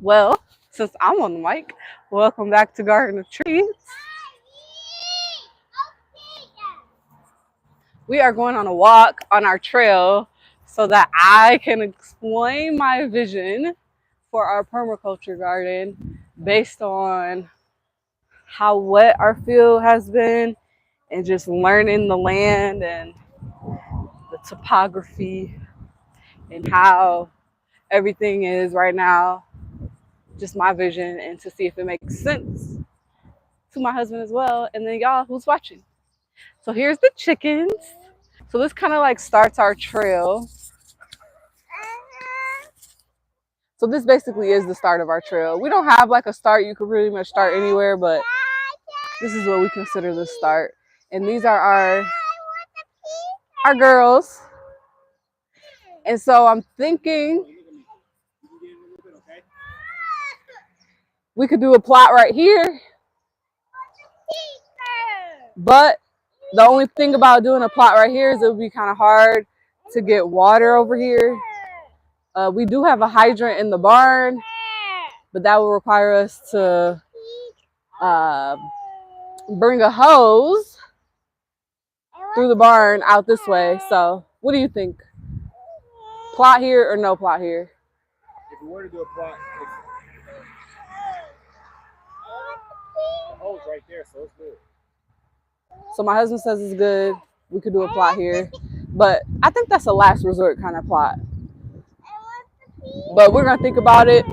Well, since I'm on the mic, welcome back to Garden of Trees. We are going on a walk on our trail so that I can explain my vision for our permaculture garden based on how wet our field has been and just learning the land and the topography and how everything is right now. Just my vision, and to see if it makes sense to my husband as well, and then y'all who's watching. So here's the chickens. So this kind of like starts our trail. So this basically is the start of our trail. We don't have like a start. You could pretty much start anywhere, but this is what we consider the start. And these are our girls. And so I'm thinking we could do a plot right here. But the only thing about doing a plot right here is it would be kind of hard to get water over here. We do have a hydrant in the barn, but that will require us to bring a hose through the barn out this way. So what do you think? Plot here or no plot here? If we were to do a plot, the hose right there, so it's good. So my husband says it's good. We could do a plot here, but I think that's a last resort kind of plot. But we're gonna think about it.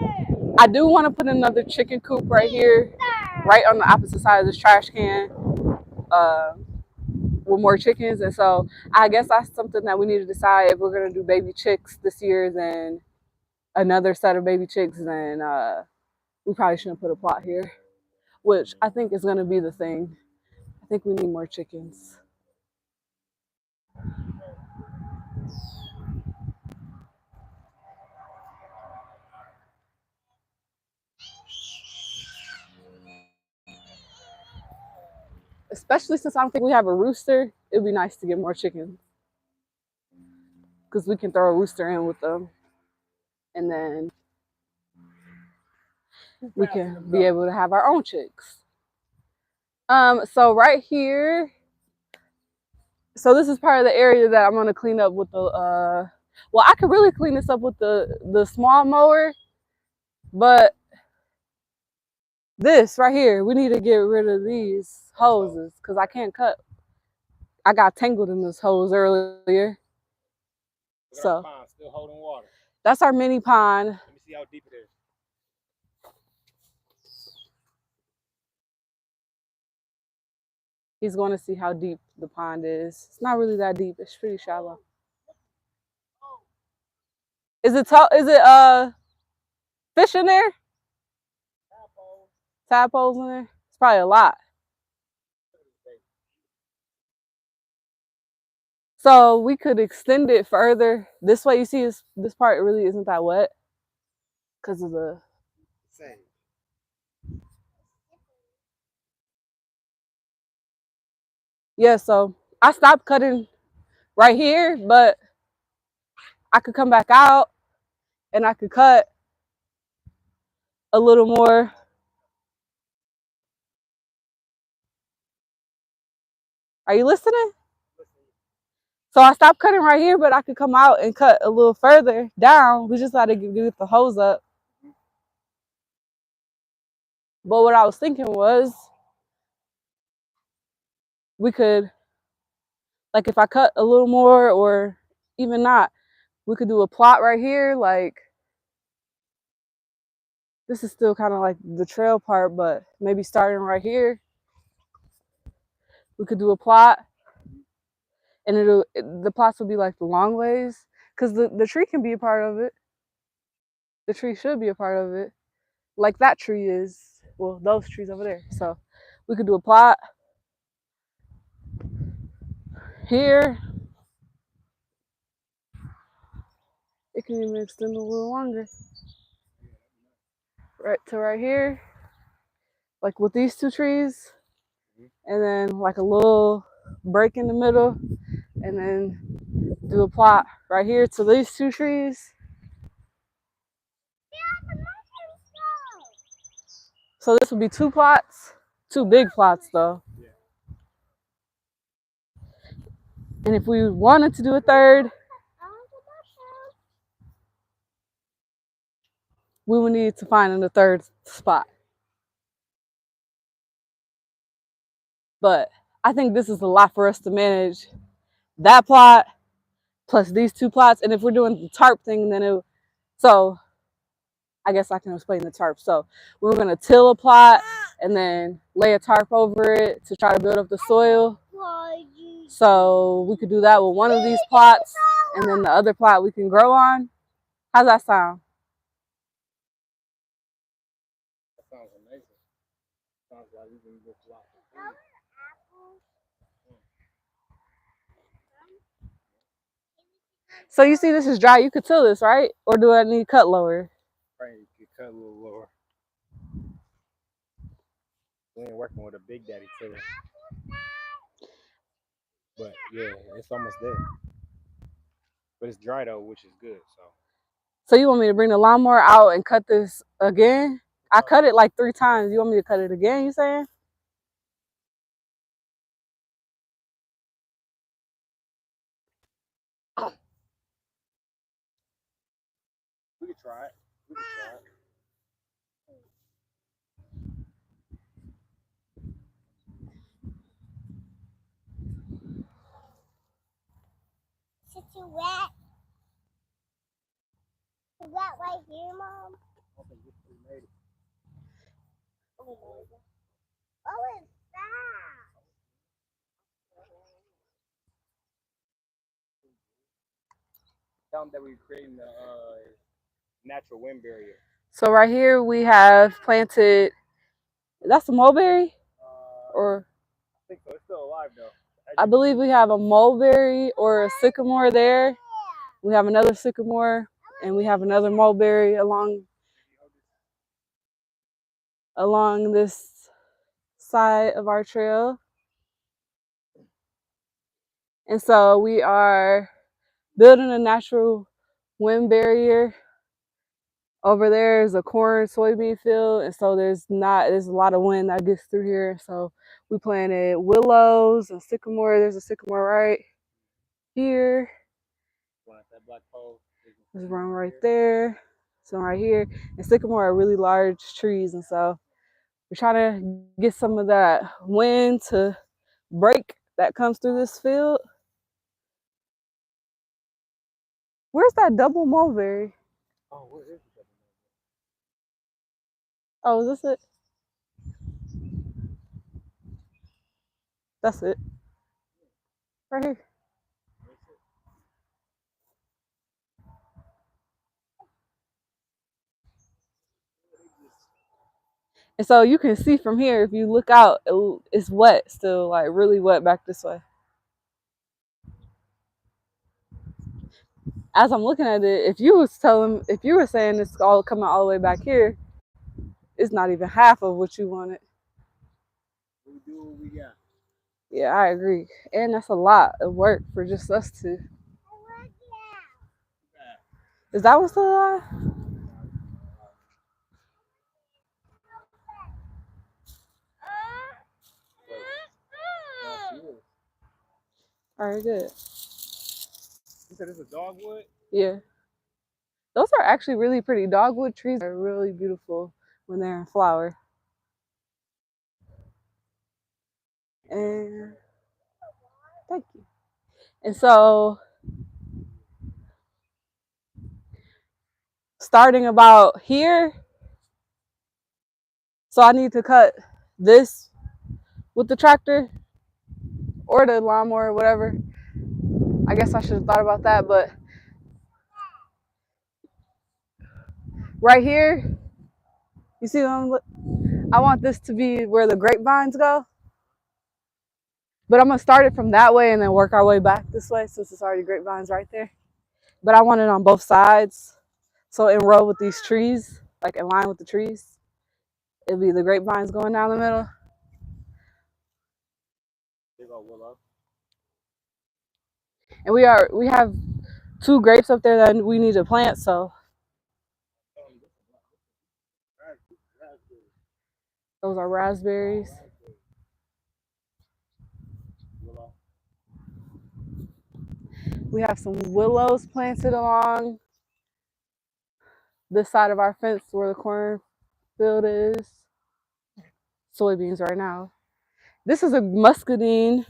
I do want to put another chicken coop right here, right on the opposite side of this trash can, with more chickens. And so I guess that's something that we need to decide if we're gonna do baby chicks this year, then another set of baby chicks, then we probably shouldn't put a plot here, which I think is gonna be the thing. I think we need more chickens. Especially since I don't think we have a rooster, it'd be nice to get more chickens. Because we can throw a rooster in with them. And then we can be able to have our own chicks. So right here, so this is part of the area that I'm gonna clean up with the, well, I could really clean this up with the small mower, but this right here, we need to get rid of these hoses because I can't cut. I got tangled in this hose earlier. So still holding water. That's our mini pond. Let me see how deep it is. He's going to see how deep the pond is. It's not really that deep. It's pretty shallow. Is it fish in there? Tadpoles in there? It's probably a lot. So we could extend it further. This way, you see this part really isn't that wet because of the same. Yeah, so I stopped cutting right here, but I could come back out and I could cut a little more. Are you listening? So I stopped cutting right here, but I could come out and cut a little further down. We just had to get the hose up. But what I was thinking was we could, like if I cut a little more or even not, we could do a plot right here. Like this is still kind of like the trail part, but maybe starting right here, we could do a plot. And the plots will be like the long ways, because the tree can be a part of it. The tree should be a part of it, like that tree is. Well, those trees over there. So we could do a plot here. It can even extend a little longer, right to right here, like with these two trees, and then like a little break in the middle, and then do a plot right here to these two trees. So this would be 2 plots, 2 big plots though. Yeah. And if we wanted to do a third, we would need to find a third spot. But I think this is a lot for us to manage. That plot plus these 2 plots. And if we're doing the tarp thing, then so I guess I can explain the tarp. So we were gonna till a plot and then lay a tarp over it to try to build up the soil. So we could do that with one of these plots, and then the other plot we can grow on. How's that sound? That sounds amazing. Sounds like we can get a lot. So you see this is dry, you could till this, right? Or do I need to cut lower? Right, you could cut a little lower. We ain't working with a big daddy tiller. But yeah, it's almost there. But it's dry though, which is good. So you want me to bring the lawnmower out and cut this again? I cut it like 3 times. You want me to cut it again, you saying? We could try it. We could try it. It's too wet. Is that right here, Mom? I think this we made it. Oh my God. What is that? Tell them that we're creating the natural wind barrier. So right here we have planted, that's a mulberry? Or I think so. It's still alive though. I believe we have a mulberry or a sycamore there. We have another sycamore and we have another mulberry along this side of our trail. And so we are building a natural wind barrier. Over there is a corn soybean field, and so there's a lot of wind that gets through here. So we planted willows and sycamore. There's a sycamore right here. That black pole. There's one right there. Some right here. And sycamore are really large trees, and so we're trying to get some of that wind to break that comes through this field. Where's that double mulberry? Oh, where is it? Oh, is this it? That's it. Right here. And so you can see from here, if you look out, it's wet still, like really wet back this way. As I'm looking at it, if you were saying it's all coming all the way back here, it's not even half of what you wanted. We do what we got. Yeah, I agree. And that's a lot of work for just us two. Is that one still alive? All right, good. You said it's a dogwood? Yeah. Those are actually really pretty. Dogwood trees are really beautiful when they're in flower. And thank you. And so starting about here, so I need to cut this with the tractor or the lawnmower or whatever. I guess I should have thought about that, but right here, you see I want this to be where the grapevines go. But I'm gonna start it from that way and then work our way back this way since it's already grapevines right there. But I want it on both sides. So in row with these trees, like in line with the trees. It'll be the grapevines going down the middle. Big old willow. And we have 2 grapes up there that we need to plant, so Those are raspberries. Willow. We have some willows planted along this side of our fence where the cornfield is. Soybeans right now. This is a muscadine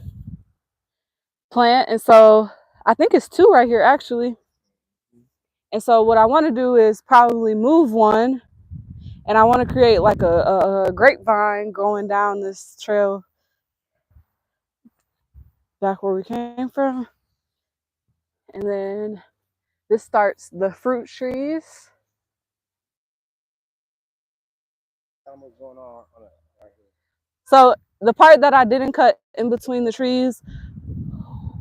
plant, and so I think it's two right here actually. And so what I want to do is probably move one, and I want to create like a grapevine going down this trail back where we came from. And then this starts the fruit trees. Tell them what's going on right here. So the part that I didn't cut in between the trees,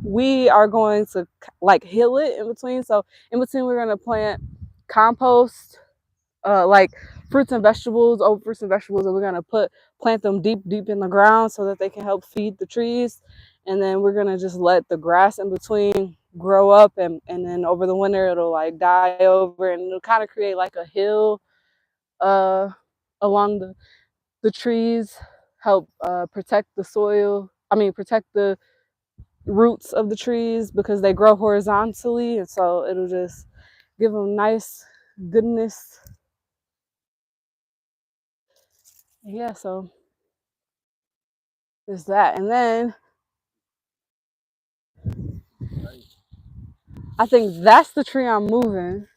we are going to like hill it in between. So in between we're going to plant compost, like fruits and vegetables, over fruits and vegetables, and we're going to plant them deep in the ground so that they can help feed the trees. And then we're going to just let the grass in between grow up, and then over the winter it'll like die over, and it'll kind of create like a hill along the trees, help protect the soil. I mean, protect the roots of the trees because they grow horizontally, and so it'll just give them nice goodness. Yeah, so there's that. And then I think that's the tree I'm moving.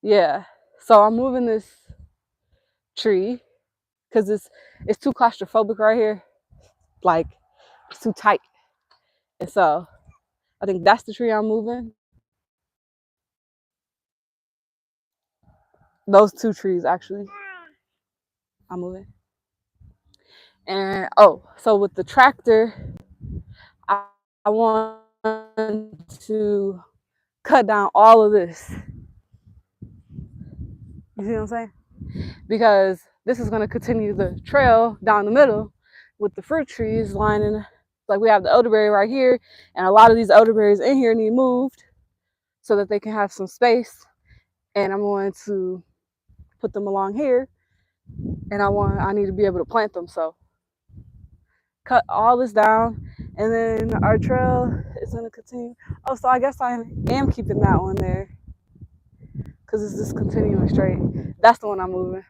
Yeah, so I'm moving this tree because it's too claustrophobic right here. Like, it's too tight. And so I think that's the tree I'm moving. Those two trees actually I'm moving. And so with the tractor, I want to cut down all of this. You see what I'm saying? Because this is going to continue the trail down the middle with the fruit trees lining. Like we have the elderberry right here, and a lot of these elderberries in here need moved so that they can have some space. And I'm going to put them along here, and I need to be able to plant them. So cut all this down, and then our trail is going to continue. Oh, so I guess I am keeping that one there because it's just continuing straight. That's the one I'm moving.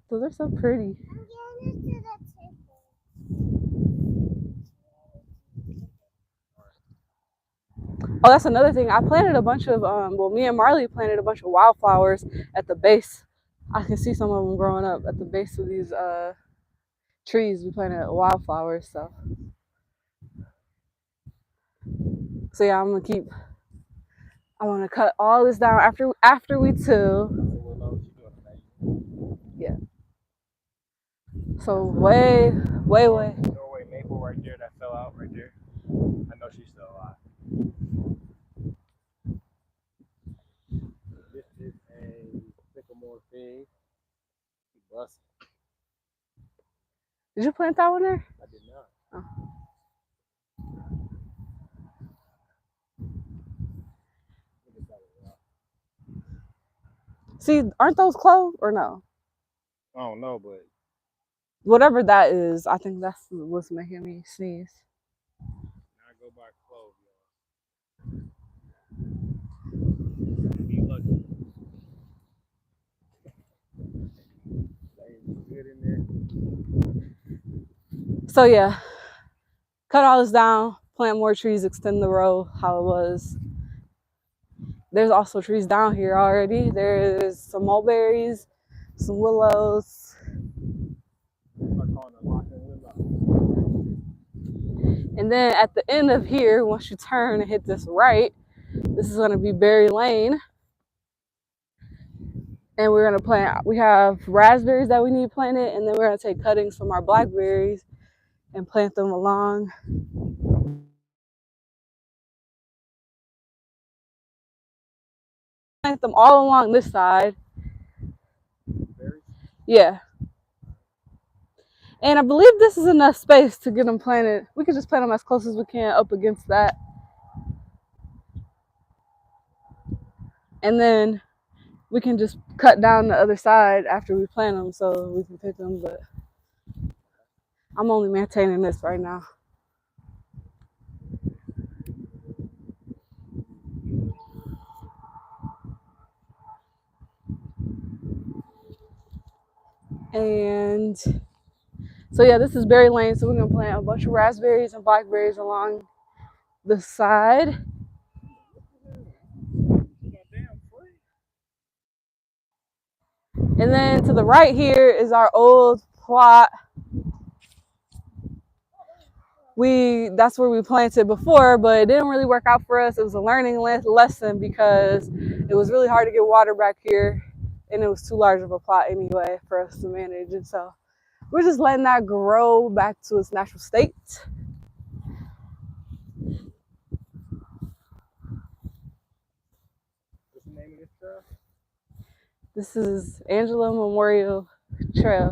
So they're so pretty. Oh, that's another thing. I planted a bunch of, me and Marley planted a bunch of wildflowers at the base. I can see some of them growing up at the base of these trees. We planted wildflowers, so yeah, I want to cut all this down after we till. Yeah. So way. Norway maple right there that fell out right there. I know she's still alive. This is a sycamore fig. Busted. Did you plant that one there? I did not. Oh. See, aren't those clove or no? I don't know, but whatever that is, I think that's what's making me sneeze. I go by clove, y'all. Be lucky. Good in there. So yeah, cut all this down, plant more trees, extend the row how it was. There's also trees down here already. There's some mulberries, some willows. And then at the end of here, once you turn and hit this right, this is gonna be Berry Lane. And we're gonna plant, we have raspberries that we need planted, and then we're gonna take cuttings from our blackberries and plant them along. Plant them all along this side. Yeah. And I believe this is enough space to get them planted. We could just plant them as close as we can up against that. and then we can just cut down the other side after we plant them so we can pick them. But I'm only maintaining this right now. And so yeah, this is berry lane. So we're gonna plant a bunch of raspberries and blackberries along the side. And then to the right here is our old plot. That's where we planted before, but it didn't really work out for us. It was a learning lesson because it was really hard to get water back here, and it was too large of a plot anyway for us to manage. And so we're just letting that grow back to its natural state. What's the name of this trail? This is Angela Memorial Trail.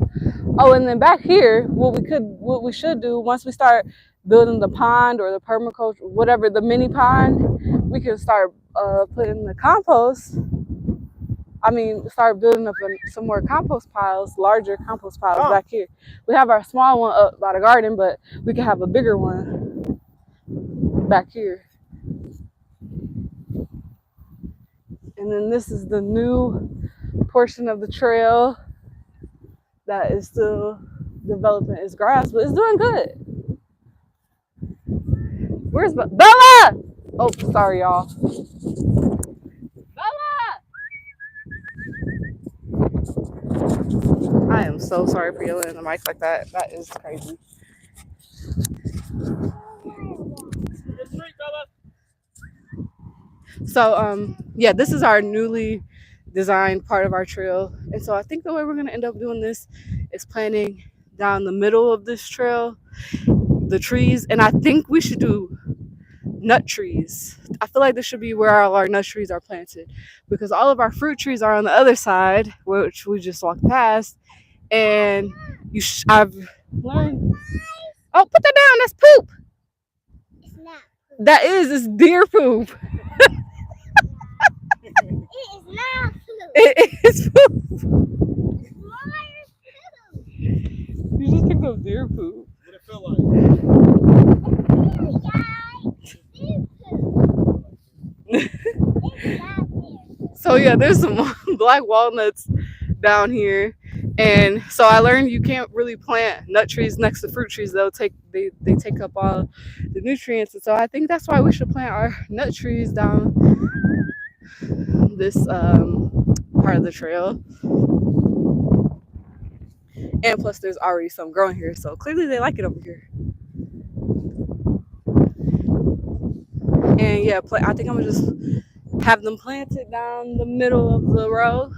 Oh, and then back here, what we should do once we start building the pond or the permaculture, whatever, the mini pond, we can start putting the compost. Start building up some more compost piles, larger compost piles back here. We have our small one up by the garden, but we can have a bigger one back here. And then this is the new portion of the trail that is still developing its grass, but it's doing good. Where's Bella? Oh, sorry, y'all. I am so sorry for yelling in the mic like that. That is crazy. So, yeah, this is our newly designed part of our trail. And so I think the way we're going to end up doing this is planting down the middle of this trail, the trees. And I think we should do nut trees. I feel like this should be where all our nut trees are planted because all of our fruit trees are on the other side, which we just walked past. And I've learned. Oh, put that down. That's poop. It's not poop. It's deer poop. It is not poop. It is poop. It's Mars poop. You just picked up deer poop. What it feel like? Here, guys. Deer poop. It's not there. So yeah, there's some black walnuts down here. And so I learned you can't really plant nut trees next to fruit trees. They take up all the nutrients. And so I think that's why we should plant our nut trees down this part of the trail. And plus there's already some growing here, so clearly they like it over here. And yeah, I think I'm gonna just have them planted down the middle of the row.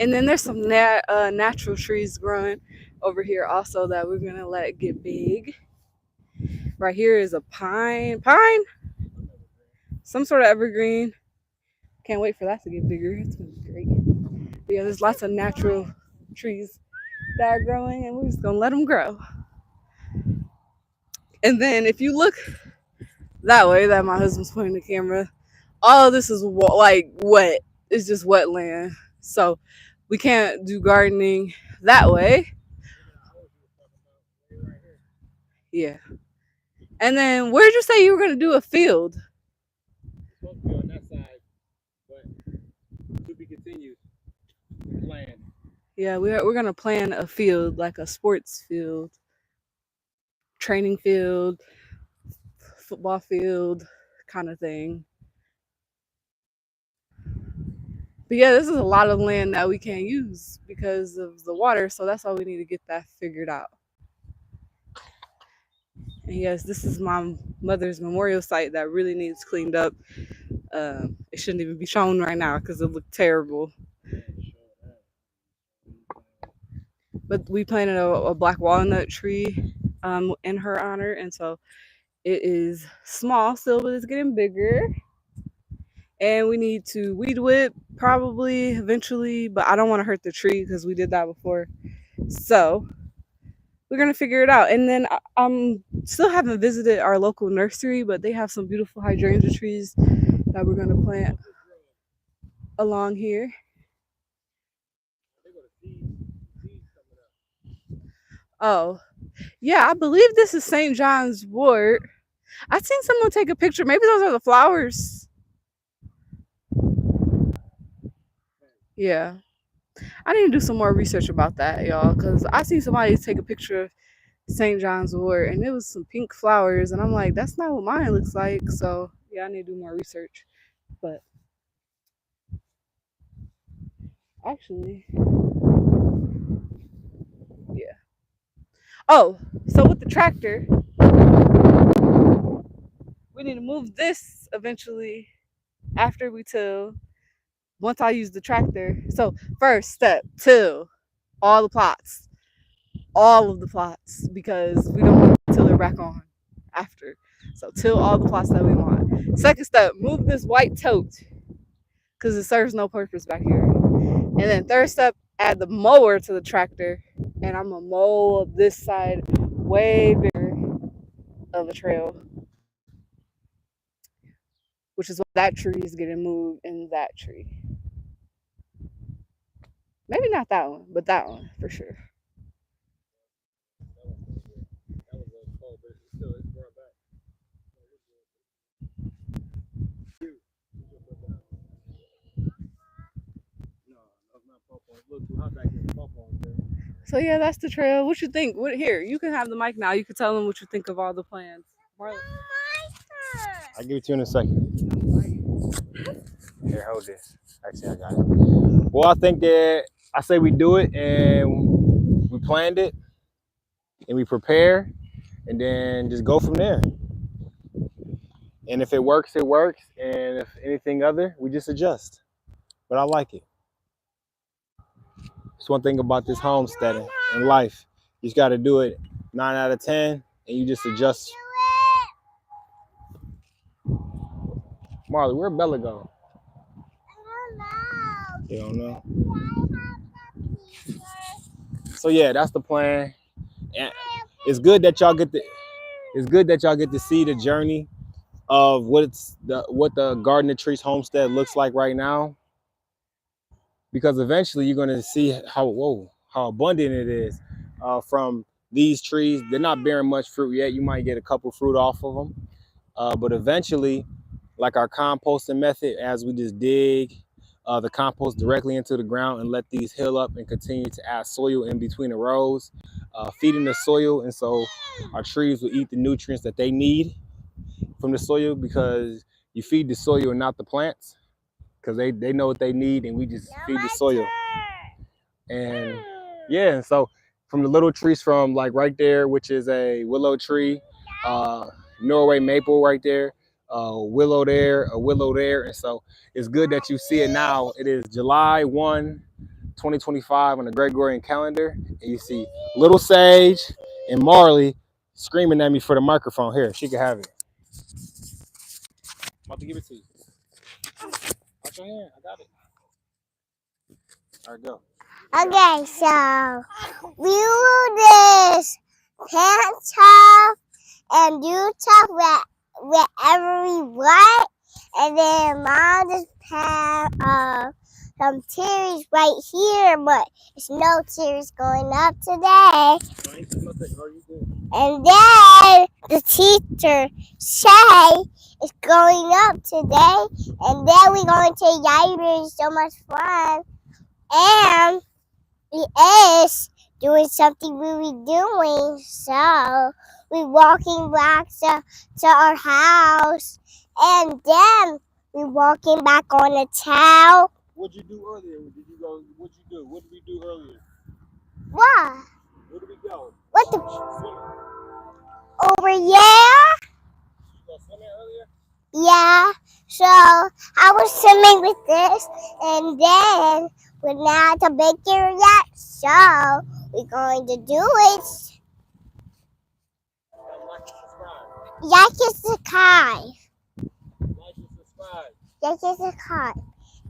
And then there's some natural trees growing over here also that we're gonna let get big. Right here is a pine, some sort of evergreen. Can't wait for that to get bigger. It's gonna be great. But yeah, there's lots of natural trees that are growing, and we're just gonna let them grow. And then if you look that way that my husband's pointing the camera, all of this is like wet. It's just wetland. So we can't do gardening that way. Yeah. And then where'd you say you were gonna do a field? Supposed to be on that side, but to be continued. Plan. Yeah, we're gonna plan a field, like a sports field, training field, football field kind of thing. But yeah, this is a lot of land that we can't use because of the water, so that's why we need to get that figured out. And yes, this is my mother's memorial site that really needs cleaned up. It shouldn't even be shown right now because it looked terrible. But we planted a black walnut tree in her honor, and so it is small still, but it's getting bigger. And we need to weed whip probably eventually, but I don't want to hurt the tree because we did that before. So we're gonna figure it out. And then still haven't visited our local nursery, but they have some beautiful hydrangea trees that we're gonna plant along here. They got a seed coming up. Oh, yeah, I believe this is St. John's Wort. I seen someone take a picture. Maybe those are the flowers. Yeah. I need to do some more research about that, y'all, because I seen somebody take a picture of St. John's Wort and it was some pink flowers. And I'm like, that's not what mine looks like. So, yeah, I need to do more research. But actually, yeah. Oh, so with the tractor, we need to move this eventually after we till. Once I use the tractor. So, first step, till all the plots. All of the plots because we don't want to till it back on after. So till all the plots that we want. Second step, move this white tote because it serves no purpose back here. And then third step, add the mower to the tractor, and I'm gonna mow this side way bigger of a trail, which is why that tree is getting moved and that tree. Maybe not that one, but that one for sure. That was a cold, but it's still it's growing back. No, that's not pawpaw. It's a little too hot back here for pawpaw. So yeah, that's the trail. What you think? What here? You can have the mic now. You can tell them what you think of all the plans. Marlon. I'll give it to you in a second. Here, hold this. Actually, I got it. Well, I think that I say we do it and we planned it and we prepare and then just go from there. And if it works, it works. And if anything other, we just adjust. But I like it. It's one thing about this homesteading in life. You just got to do it 9 out of 10 and you just adjust. Marley, where Bella go? You don't know? So yeah, that's the plan. And it's good that y'all get to see the journey of what the Garden of Trees homestead looks like right now. Because eventually you're gonna see how abundant it is from these trees. They're not bearing much fruit yet. You might get a couple fruit off of them, but eventually, like our composting method, as we just dig the compost directly into the ground and let these heal up and continue to add soil in between the rows, feeding the soil, and so our trees will eat the nutrients that they need from the soil, because you feed the soil and not the plants, because they know what they need and we just feed the soil. And yeah, and so from the little trees from like right there, which is a willow tree, Norway maple right there, willow there, a willow there. And so it's good that you see it now. It is July 1, 2025 on the Gregorian calendar. And you see Little Sage and Marley screaming at me for the microphone. Here, she can have it. I'm about to give it to you. Watch your hand. I got it. All right, go. Okay, so we do this plant stuff and do stuff wherever we want, and then Mom just plant some cherries right here, but there's no cherries going up today. And then the teacher say it's going up today, and then we're going to Yidri. So much fun, and we is doing something we were doing, so we're walking back to our house, and then we're walking back on the town. What'd you do earlier? Did you go? What'd you do? What did we do earlier? What? Where did we go? What the? Swimming. Over here? You go swimming earlier? Yeah. So I was swimming with this, and then we're not a baker yet, so we're going to do it. Like and subscribe. Like and subscribe. Like and subscribe. Like and subscribe.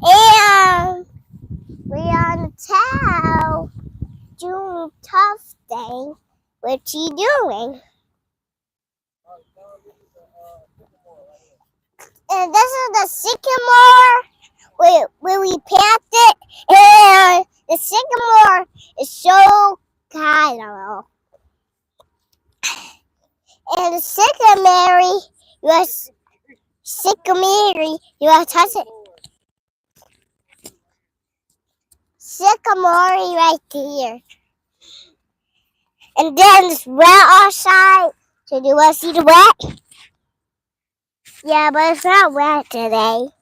And we're on the town doing tough thing. What you doing? And this is the sycamore where we planted, and the sycamore is so I don't know. And the sycamore, you are touching sycamore right there. And then it's wet outside. So do you want to see the wet? Yeah, but it's not wet today.